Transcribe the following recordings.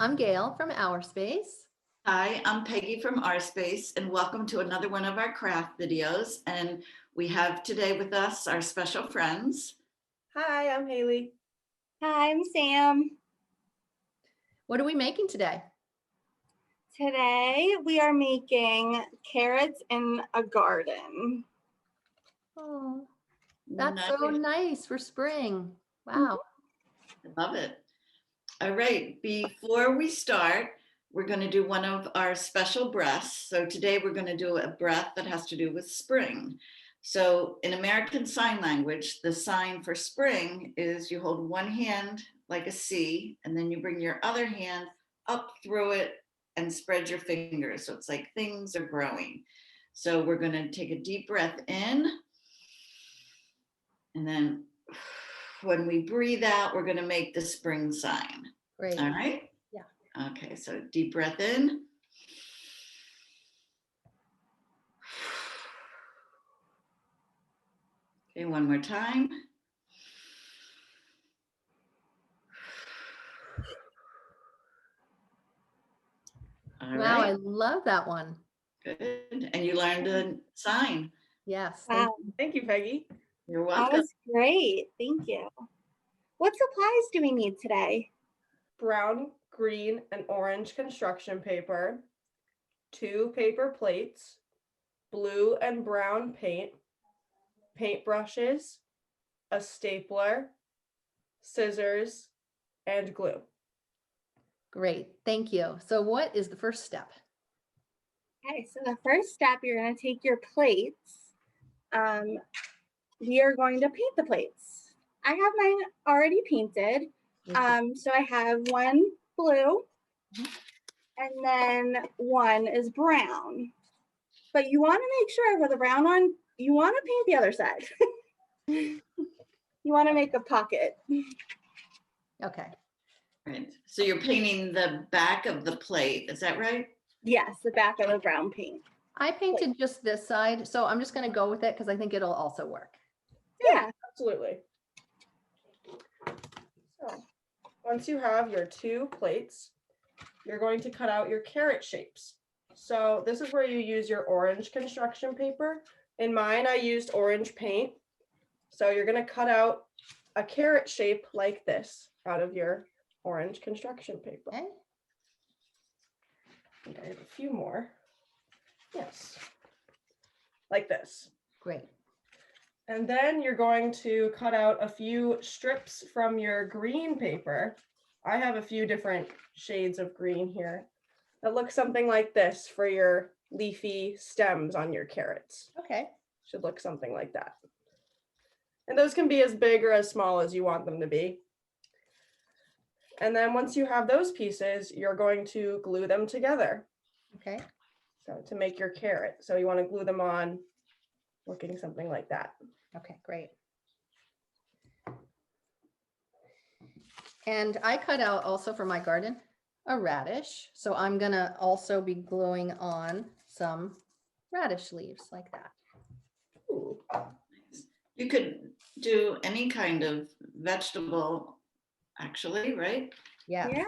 I'm Gail from Our Space. Hi, I'm Peggy from Our Space, and welcome to another one of our craft videos. And we have today with us our special friends. Hi, I'm Haley. Hi, I'm Sam. What are we making today? Today we are making carrots in a garden. Oh, that's so nice for spring. Wow. I love it. All right, before we start, we're going to do one of our special breaths. So today we're going to do a breath that has to do with spring. So in American Sign Language, the sign for spring is you hold one hand like a C, and then you bring your other hand up through it and spread your fingers. So it's like things are growing. So we're going to take a deep breath in. And then when we breathe out, we're going to make the spring sign. Great. All right? Yeah. Okay, so deep breath in. Okay, one more time. All Wow, I right. love that one. Good. And you learned a sign. Yes. Wow, Thank you, Peggy. You're that welcome. was great. Thank you. What supplies do we need today? Brown, green, and orange construction paper, 2 paper plates, blue and brown paint, paintbrushes, a stapler, scissors, and glue. Great. Thank you. So what is the first step? Okay, so the first step, you're going to take your plates. We are going to paint the plates. I have mine already painted. So I have one blue and then one is brown. But you want to make sure for the brown one, you want to paint the other side. You want to make a pocket. Okay. Right. So you're painting the back of the plate. Is that right? Yes, the back of the brown paint. I painted just this side, so I'm just going to go with it because I think it'll also work. Yeah. Absolutely. So once you have your 2 plates, you're going to cut out your carrot shapes. So this is where you use your orange construction paper. In mine, I used orange paint. So you're going to cut out a carrot shape like this out of your orange construction paper. Okay. And I have a few more. Yes. Like this. Great. And then you're going to cut out a few strips from your green paper. I have a few different shades of green here that look something like this for your leafy stems on your carrots. Okay. Should look something like that. And those can be as big or as small as you want them to be. And then once you have those pieces, you're going to glue them together. Okay. So to make your carrot. So you want to glue them on looking something like that. Okay, great. And I cut out also for my garden a radish. So I'm going to also be gluing on some radish leaves like that. Ooh. You could do any kind of vegetable, actually, right? Yeah. Yeah.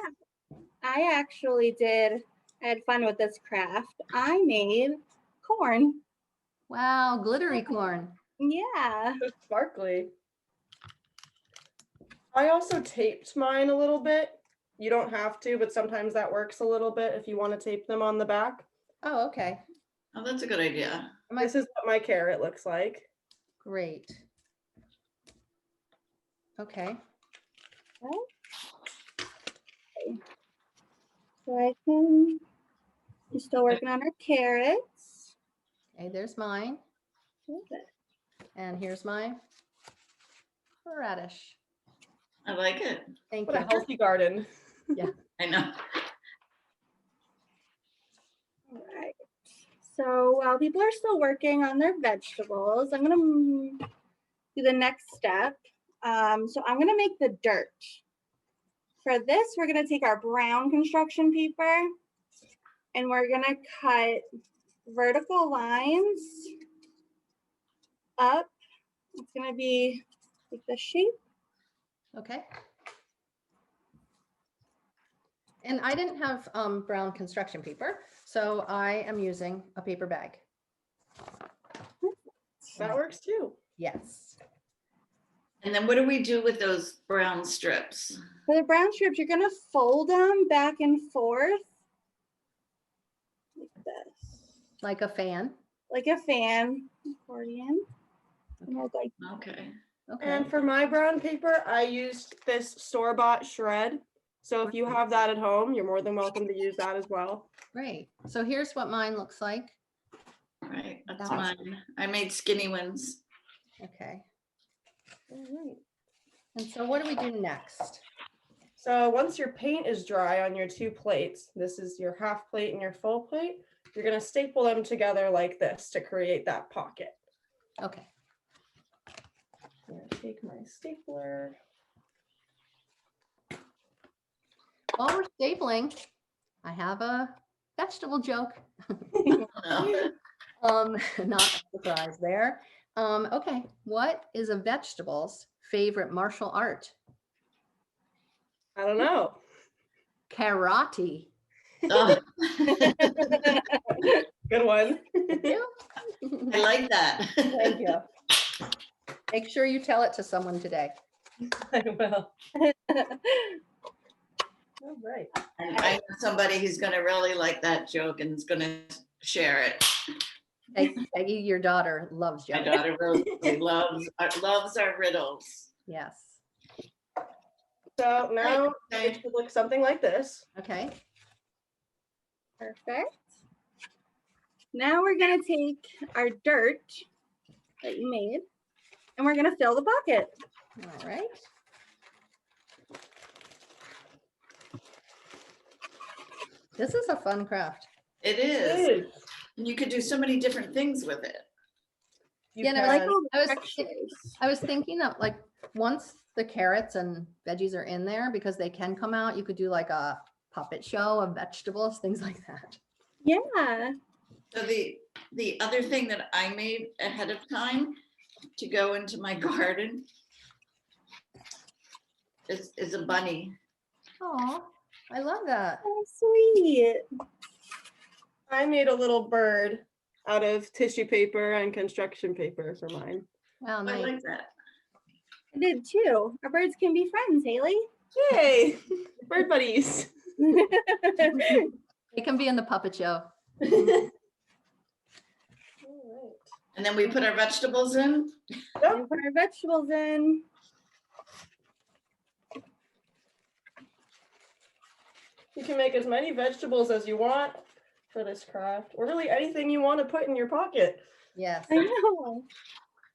I actually did. I had fun with this craft. I made corn. Wow, glittery corn. Yeah. So sparkly. I also taped mine a little bit. You don't have to, but sometimes that works a little bit if you want to tape them on the back. Oh, okay. Oh, that's a good idea. This is what my carrot looks like. Great. Okay. So I can, we're still working on our carrots. Okay, there's mine. And here's my radish. I like it. Thank What you. a healthy garden. I know. All right. So while people are still working on their vegetables, I'm going to do the next step. So I'm going to make the dirt. For this, we're going to take our brown construction paper and we're going to cut vertical lines up. It's going to be like the shape. Okay. And I didn't have brown construction paper, so I am using a paper bag. That works too. Yes. And then what do we do with those brown strips? For the brown strips, you're gonna fold them back and forth like this, Like a fan. like a fan accordion. And I'll like Okay. Okay. And for my brown paper, I used this store-bought shred. So if you have that at home, you're more than welcome to use that as well. Great. So here's what mine looks like. All right, that's Awesome. mine. I made skinny ones. Okay. All right. And so what do we do next? So once your paint is dry on your two plates, this is your half plate and your full plate, you're gonna staple them together like this to create that pocket. Okay. I'm gonna take my stapler. While we're stapling, I have a vegetable joke. Oh, Not a surprise there. Okay. What is a vegetable's favorite martial art? I don't know. Karate. oh, Good one. Thank you. I like that. Thank you. Make sure you tell it to someone today. I will. All right. And I know somebody who's gonna really like that joke and is gonna share it. Peggy, your daughter loves My jokes. daughter really loves our riddles. Yes. So now Okay. it should look something like this. Okay. perfect. Now we're gonna take our dirt that you made and we're gonna fill the bucket. All right. This is a fun craft. It It is. is. And you could do so many different things with it. You Yeah, no, I like can- all the I was- textures. I was thinking that like once the carrots and veggies are in there, because they can come out, you could do like a puppet show of vegetables, things like that. Yeah. So the other thing that I made ahead of time to go into my garden is a bunny. Oh, I love that. Oh, sweet. I made a little bird out of tissue paper and construction paper for mine. Wow, I nice. like that. I did too. Our birds can be friends, Haley. Yay! Bird buddies. It can be in the puppet show. All And then we put our vegetables in. right. And put our vegetables in. You can make as many vegetables as you want for this craft, or really anything you want to put in your pocket. Yes, I know.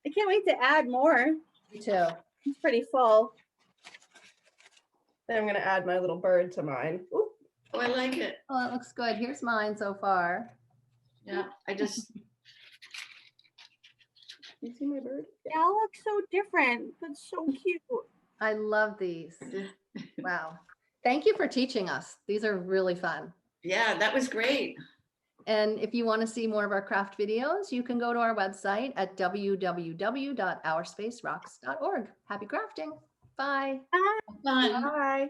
I can't wait to add more. me too. It's pretty full. Then I'm gonna add my little bird to mine. Oop. Oh, I like it. Oh, that looks good. Here's mine so far. Yeah, I just, You see my bird? They all look so different, but so cute. I love these. Wow. Thank you for teaching us. These are really fun. yeah, that was great. And if you want to see more of our craft videos, you can go to our website at www.ourspacerocks.org. Happy crafting. Bye. Fun. Bye.